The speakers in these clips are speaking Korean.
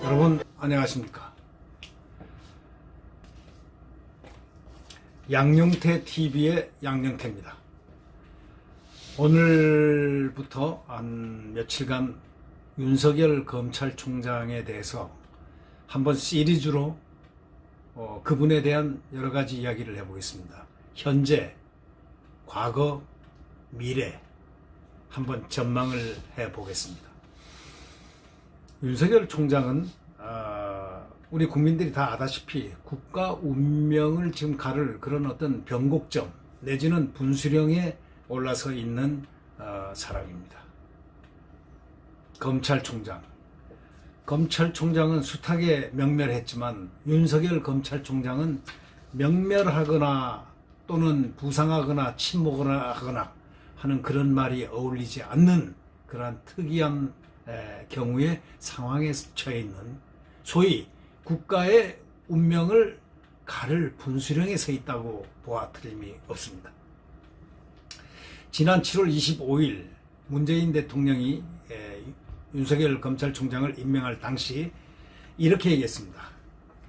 여러분 안녕하십니까? 양영태 TV의 양영태입니다. 오늘부터 한 며칠간 윤석열 검찰총장에 대해서 한번 시리즈로 그분에 대한 여러 가지 이야기를 해보겠습니다. 현재, 과거, 미래 한번 전망을 해보겠습니다. 윤석열 총장은 우리 국민들이 다 아다시피 국가 운명을 지금 가를 그런 어떤 변곡점 내지는 분수령에 올라서 있는 사람입니다. 검찰총장은 숱하게 명멸했지만 윤석열 검찰총장은 명멸하거나 또는 부상하거나 침묵하거나 하는 그런 말이 어울리지 않는 그러한 특이한 경우의 상황에 처해 있는 소위 국가의 운명을 가를 분수령에 서 있다고 보아 틀림이 없습니다. 지난 7월 25일 문재인 대통령이 윤석열 검찰총장을 임명할 당시 이렇게 얘기했습니다.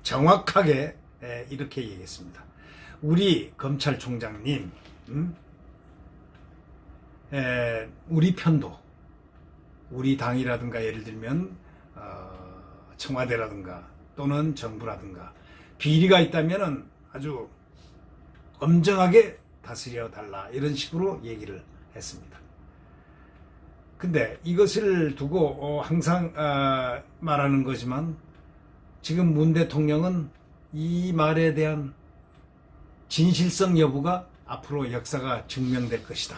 정확하게 이렇게 얘기했습니다. 우리 검찰총장님, 우리 편도, 우리 당이라든가 예를 들면 청와대라든가 또는 정부라든가 비리가 있다면 아주 엄정하게 다스려 달라, 이런 식으로 얘기를 했습니다. 근데 이것을 두고 항상 말하는 거지만 지금 문 대통령은 이 말에 대한 진실성 여부가 앞으로 역사가 증명될 것이다.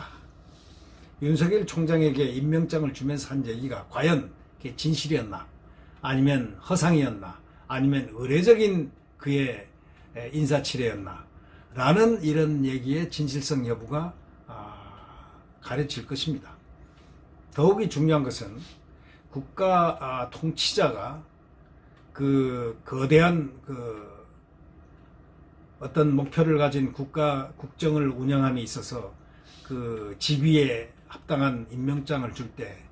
윤석열 총장에게 임명장을 주면서 한 얘기가 과연 그게 진실이었나, 아니면 허상이었나, 아니면 의례적인 그의 인사치레였나 라는 이런 얘기의 진실성 여부가 가려질 것입니다. 더욱이 중요한 것은 국가 통치자가 그 거대한 어떤 목표를 가진 국정을 운영함에 있어서 그 직위에 합당한 임명장을 줄 때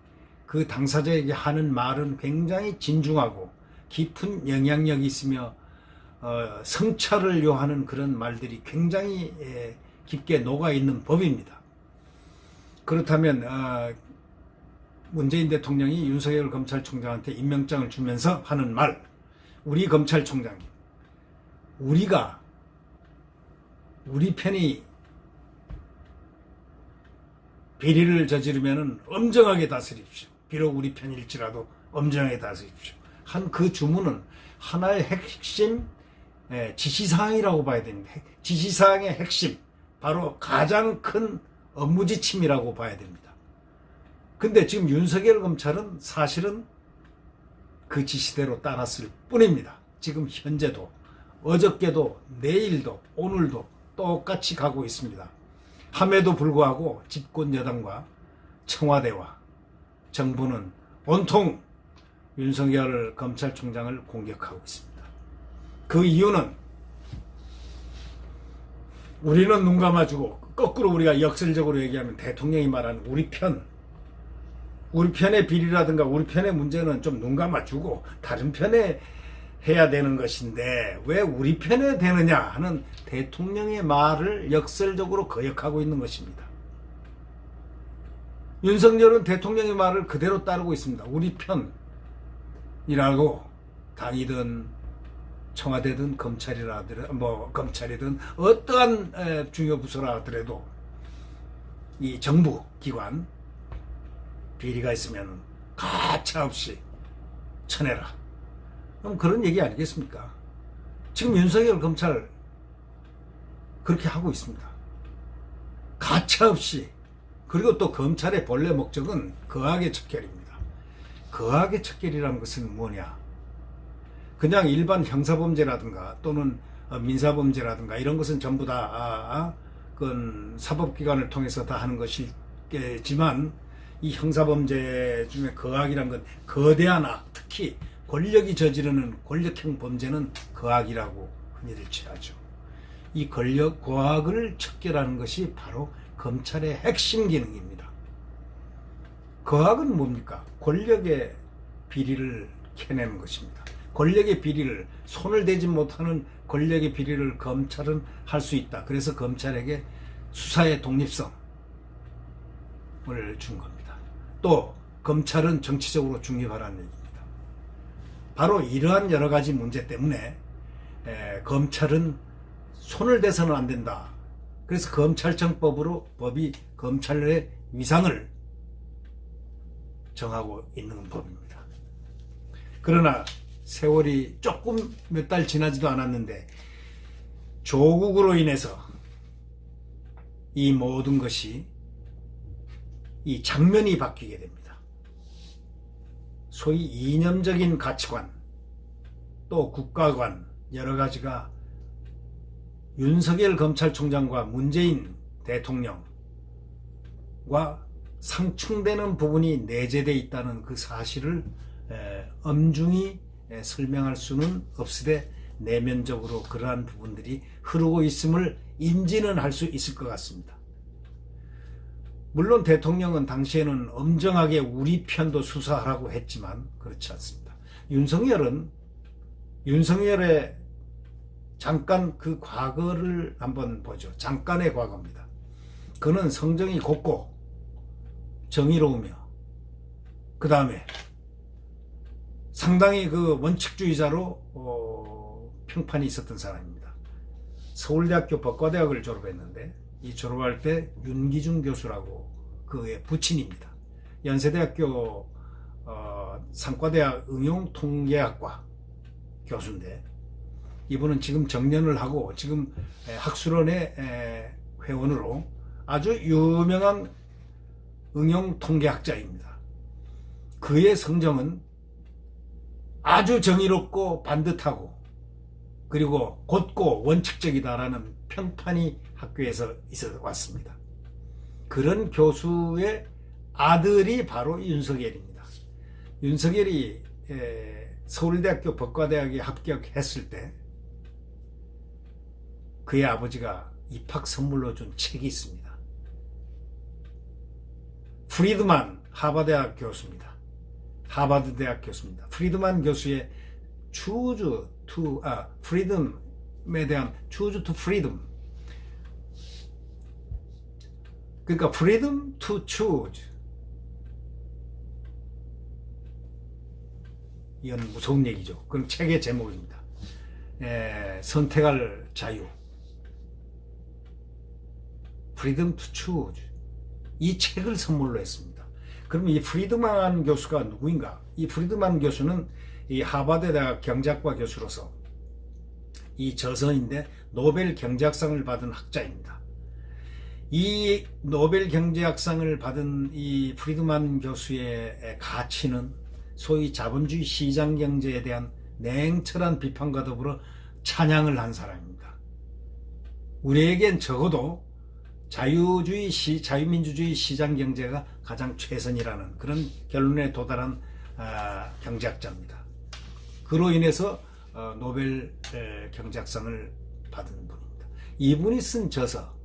그 당사자에게 하는 말은 굉장히 진중하고 깊은 영향력이 있으며 성찰을 요하는 그런 말들이 굉장히 깊게 녹아있는 법입니다. 그렇다면 문재인 대통령이 윤석열 검찰총장한테 임명장을 주면서 하는 말, 우리 검찰총장님, 우리 편이 비리를 저지르면 엄정하게 다스립시오. 비록 우리 편일지라도 엄정하게 다스립시오. 한 그 주문은 하나의 핵심 지시사항이라고 봐야 됩니다. 지시사항의 핵심, 바로 가장 큰 업무지침이라고 봐야 됩니다. 근데 지금 윤석열 검찰은 사실은 그 지시대로 따랐을 뿐입니다. 지금 현재도, 어저께도, 내일도, 오늘도 똑같이 가고 있습니다. 함에도 불구하고 집권 여당과 청와대와 정부는 온통 윤석열 검찰총장을 공격하고 있습니다. 그 이유는 우리는 눈 감아주고, 거꾸로 우리가 역설적으로 얘기하면 대통령이 말하는 우리 편의 비리라든가 우리 편의 문제는 좀 눈 감아주고 다른 편에 해야 되는 것인데 왜 우리 편에 되느냐 하는 대통령의 말을 역설적으로 거역하고 있는 것입니다. 윤석열은 대통령의 말을 그대로 따르고 있습니다. 우리 편이라고 당이든 청와대든 검찰이든 어떠한 중요 부서라 하더라도 이 정부 기관 비리가 있으면 가차없이 쳐내라. 그럼 그런 얘기 아니겠습니까? 지금 윤석열 검찰 그렇게 하고 있습니다. 가차없이. 그리고 또 검찰의 본래 목적은 거악의 척결입니다. 거악의 척결이라는 것은 뭐냐? 그냥 일반 형사범죄라든가 또는 민사범죄라든가 이런 것은 전부 다 그건 사법기관을 통해서 다 하는 것이겠지만, 이 형사범죄 중에 거악이란 건 거대한 악, 특히 권력이 저지르는 권력형 범죄는 거악이라고 흔히들 취하죠. 이 고악을 척결하는 것이 바로 검찰의 핵심 기능입니다. 거악은 뭡니까? 권력의 비리를 캐내는 것입니다. 권력의 비리를, 손을 대지 못하는 권력의 비리를 검찰은 할 수 있다. 그래서 검찰에게 수사의 독립성을 준 겁니다. 또 검찰은 정치적으로 중립하라는 얘기입니다. 바로 이러한 여러 가지 문제 때문에 검찰은 손을 대서는 안 된다. 그래서 검찰청법으로 법이 검찰의 위상을 정하고 있는 법입니다. 그러나 세월이 조금 몇 달 지나지도 않았는데 조국으로 인해서 이 모든 것이 이 장면이 바뀌게 됩니다. 소위 이념적인 가치관, 또 국가관 여러 가지가 윤석열 검찰총장과 문재인 대통령과 상충되는 부분이 내재되어 있다는 그 사실을 엄중히 설명할 수는 없으되 내면적으로 그러한 부분들이 흐르고 있음을 인지는 할 수 있을 것 같습니다. 물론 대통령은 당시에는 엄정하게 우리 편도 수사하라고 했지만 그렇지 않습니다. 윤석열의 잠깐 그 과거를 한번 보죠. 잠깐의 과거입니다. 그는 성정이 곱고 정의로우며 그 다음에 상당히 그 원칙주의자로 평판이 있었던 사람입니다. 서울대학교 법과대학을 졸업했는데 이 졸업할 때 윤기중 교수라고 그의 부친입니다. 연세대학교 상과대학 응용통계학과 교수인데 이분은 지금 정년을 하고 지금 학술원의 회원으로 아주 유명한 응용통계학자입니다. 그의 성정은 아주 정의롭고 반듯하고 그리고 곧고 원칙적이다라는 평판이 학교에서 있어 왔습니다. 그런 교수의 아들이 바로 윤석열입니다. 윤석열이 서울대학교 법과대학에 합격했을 때 그의 아버지가 입학 선물로 준 책이 있습니다. 프리드만 하버드대학 교수입니다. 하버드대학 교수입니다. 프리드만 교수의 프리덤에 대한 choose to freedom. 그러니까 freedom to choose. 이건 무서운 얘기죠. 그건 책의 제목입니다. 선택할 자유. freedom to choose. 이 책을 선물로 했습니다. 그러면 이 프리드만 교수가 누구인가? 이 프리드만 교수는 이 하버드 대학 경제학과 교수로서 이 저서인데 노벨 경제학상을 받은 학자입니다. 이 노벨 경제학상을 받은 이 프리드만 교수의 가치는 소위 자본주의 시장 경제에 대한 냉철한 비판과 더불어 찬양을 한 사람입니다. 우리에겐 적어도 자유민주주의 시장 경제가 가장 최선이라는 그런 결론에 도달한 경제학자입니다. 그로 인해서 노벨 경제학상을 받은 분입니다. 이분이 쓴 저서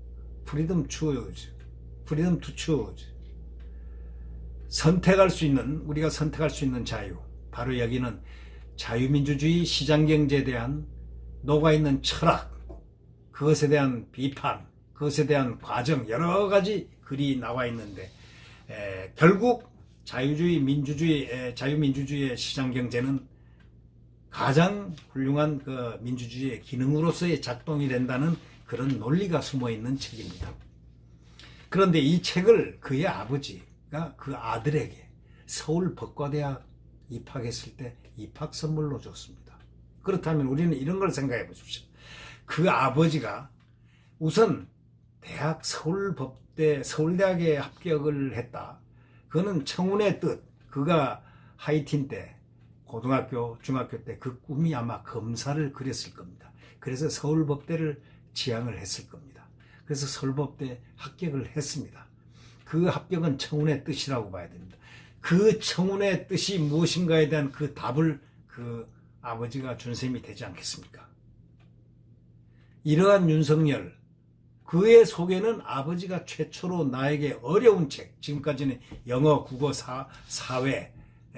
Freedom to Choose, 우리가 선택할 수 있는 자유. 바로 여기는 자유민주주의 시장경제에 대한 녹아있는 철학, 그것에 대한 비판, 그것에 대한 과정, 여러 가지 글이 나와 있는데 결국 자유민주주의의 시장경제는 가장 훌륭한 그 민주주의의 기능으로서의 작동이 된다는 그런 논리가 숨어있는 책입니다. 그런데 이 책을 그의 아버지가 그 아들에게 서울법과대학 입학했을 때 입학 선물로 줬습니다. 그렇다면 우리는 이런 걸 생각해 보십시오. 그 아버지가 우선 서울대학에 합격을 했다. 그거는 청운의 뜻. 그가 하이틴 때, 고등학교, 중학교 때 그 꿈이 아마 검사를 그렸을 겁니다. 그래서 서울법대를 지향을 했을 겁니다. 그래서 서울법대 합격을 했습니다. 그 합격은 청운의 뜻이라고 봐야 됩니다. 그 청운의 뜻이 무엇인가에 대한 그 답을 그 아버지가 준 셈이 되지 않겠습니까? 이러한 윤석열, 그의 속에는 아버지가 최초로 나에게 어려운 책, 지금까지는 영어, 국어, 사회,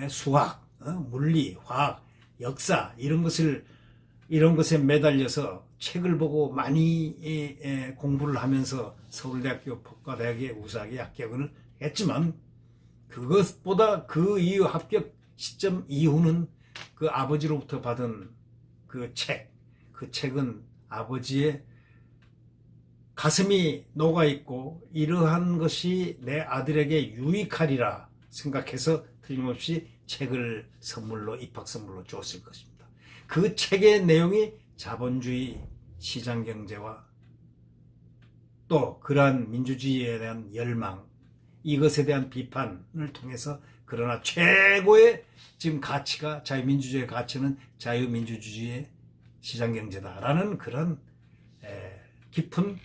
수학, 물리, 화학 역사 이런 것에 매달려서 책을 보고 많이 공부를 하면서 서울대학교 법과대학에 우수하게 합격을 했지만 그것보다 그 이후 합격 시점 이후는 그 아버지로부터 받은 그 책은 아버지의 가슴이 녹아있고 이러한 것이 내 아들에게 유익하리라 생각해서 틀림없이 책을 입학 선물로 줬을 것입니다. 그 책의 내용이 자본주의 시장경제와 또 그러한 민주주의에 대한 열망, 이것에 대한 비판을 통해서 그러나 최고의 지금 가치가 자유민주주의의 가치는 자유민주주의의 시장경제다라는 그런 깊은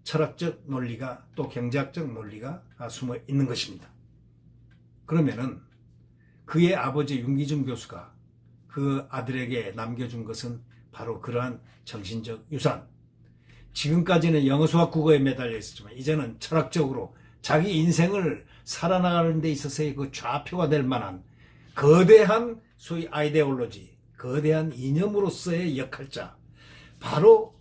철학적 논리가 또 경제학적 논리가 숨어 있는 것입니다. 그러면은 그의 아버지 윤기중 교수가 그 아들에게 남겨준 것은 바로 그러한 정신적 유산. 지금까지는 영어, 수학, 국어에 매달려 있었지만 이제는 철학적으로 자기 인생을 살아나가는 데 있어서의 그 좌표가 될 만한 거대한 소위 아이데올로지, 거대한 이념으로서의 역할자, 바로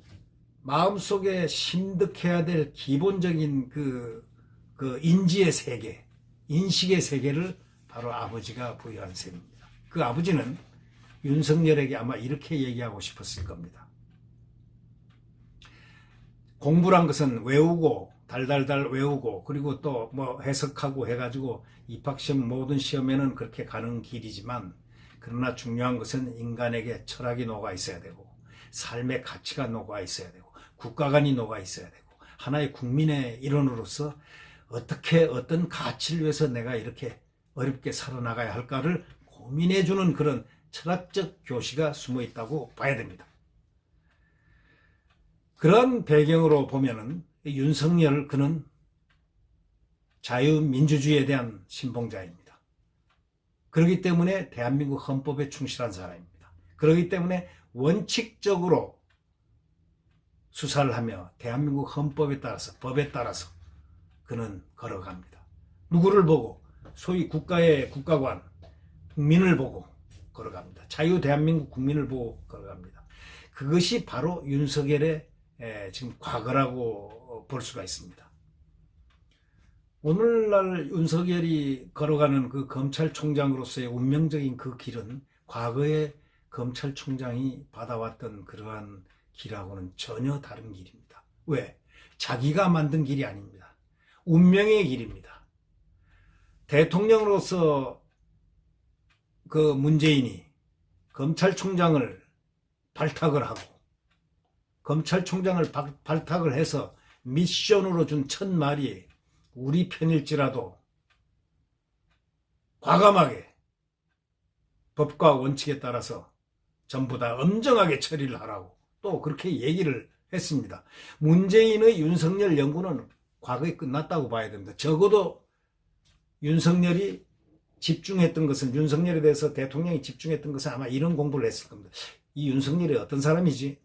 마음속에 심득해야 될 기본적인 그 인지의 세계, 인식의 세계를 바로 아버지가 부여한 셈입니다. 그 아버지는 윤석열에게 아마 이렇게 얘기하고 싶었을 겁니다. 공부란 것은 외우고 달달달 외우고 그리고 또 뭐 해석하고 해가지고 입학시험 모든 시험에는 그렇게 가는 길이지만 그러나 중요한 것은 인간에게 철학이 녹아 있어야 되고 삶의 가치가 녹아 있어야 되고 국가관이 녹아 있어야 되고 하나의 국민의 일원으로서 어떻게 어떤 가치를 위해서 내가 이렇게 어렵게 살아나가야 할까를 고민해주는 그런 철학적 교시가 숨어 있다고 봐야 됩니다. 그런 배경으로 보면은 윤석열 그는 자유민주주의에 대한 신봉자입니다. 그렇기 때문에 대한민국 헌법에 충실한 사람입니다. 그렇기 때문에 원칙적으로 수사를 하며 대한민국 헌법에 따라서 법에 따라서 그는 걸어갑니다. 누구를 보고? 소위 국가의 국가관, 국민을 보고 걸어갑니다. 자유 대한민국 국민을 보고 걸어갑니다. 그것이 바로 윤석열의 지금 과거라고 볼 수가 있습니다. 오늘날 윤석열이 걸어가는 그 검찰총장으로서의 운명적인 그 길은 과거의 검찰총장이 받아왔던 그러한 길하고는 전혀 다른 길입니다. 왜? 자기가 만든 길이 아닙니다. 운명의 길입니다. 대통령으로서 그 문재인이 검찰총장을 발탁을 하고 검찰총장을 발탁을 해서 미션으로 준 첫 말이 우리 편일지라도 과감하게 법과 원칙에 따라서 전부 다 엄정하게 처리를 하라고 또 그렇게 얘기를 했습니다. 문재인의 윤석열 연구는 과거에 끝났다고 봐야 됩니다. 적어도 윤석열이 집중했던 것은 윤석열에 대해서 대통령이 집중했던 것은 아마 이런 공부를 했을 겁니다. 이 윤석열이 어떤 사람이지?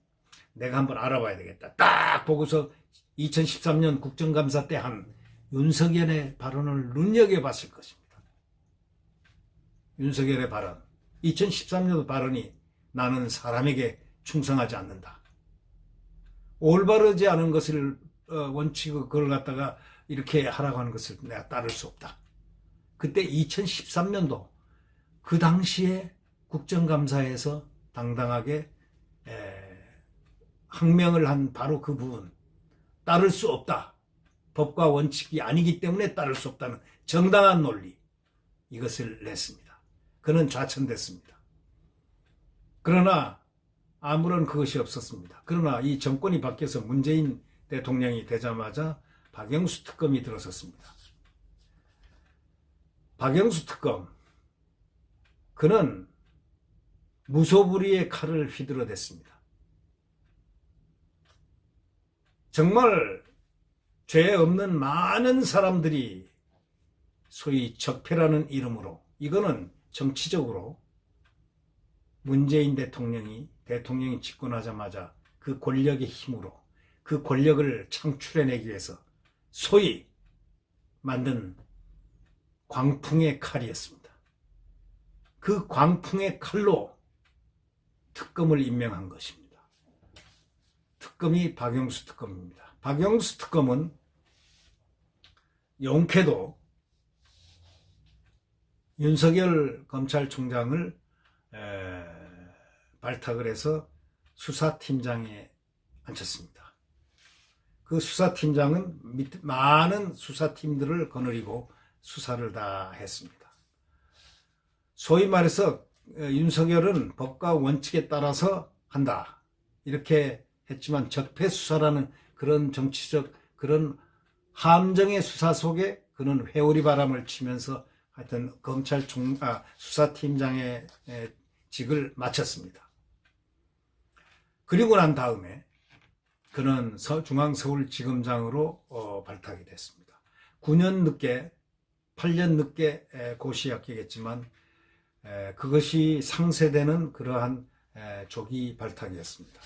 내가 한번 알아봐야 되겠다. 딱 보고서 2013년 국정감사 때 한 윤석열의 발언을 눈여겨봤을 것입니다. 윤석열의 발언. 2013년 발언이 나는 사람에게 충성하지 않는다. 올바르지 않은 것을 원칙을 그걸 갖다가 이렇게 하라고 하는 것을 내가 따를 수 없다. 그때 2013년도 그 당시에 국정감사에서 당당하게 항명을 한 바로 그 부분, 따를 수 없다. 법과 원칙이 아니기 때문에 따를 수 없다는 정당한 논리, 이것을 냈습니다. 그는 좌천됐습니다. 그러나 아무런 그것이 없었습니다. 그러나 이 정권이 바뀌어서 문재인 대통령이 되자마자 박영수 특검이 들어섰습니다. 박영수 특검, 그는 무소불위의 칼을 휘두르댔습니다. 정말 죄 없는 많은 사람들이 소위 적폐라는 이름으로, 이거는 정치적으로 문재인 대통령이 집권하자마자 그 권력의 힘으로 그 권력을 창출해내기 위해서 소위 만든 광풍의 칼이었습니다. 그 광풍의 칼로 특검을 임명한 것입니다. 특검이 박영수 특검입니다. 박영수 특검은 용케도 윤석열 검찰총장을 발탁을 해서 수사팀장에 앉혔습니다. 그 수사팀장은 많은 수사팀들을 거느리고 수사를 다 했습니다. 소위 말해서 윤석열은 법과 원칙에 따라서 한다 이렇게 했지만 적폐수사라는 그런 정치적 그런 함정의 수사 속에 그는 회오리 바람을 치면서 하여튼 수사팀장의 직을 마쳤습니다. 그리고 난 다음에 그는 중앙서울지검장으로 발탁이 됐습니다. 9년 늦게 8년 늦게 고시 합격했지만 그것이 상쇄되는 그러한 조기 발탁이었습니다.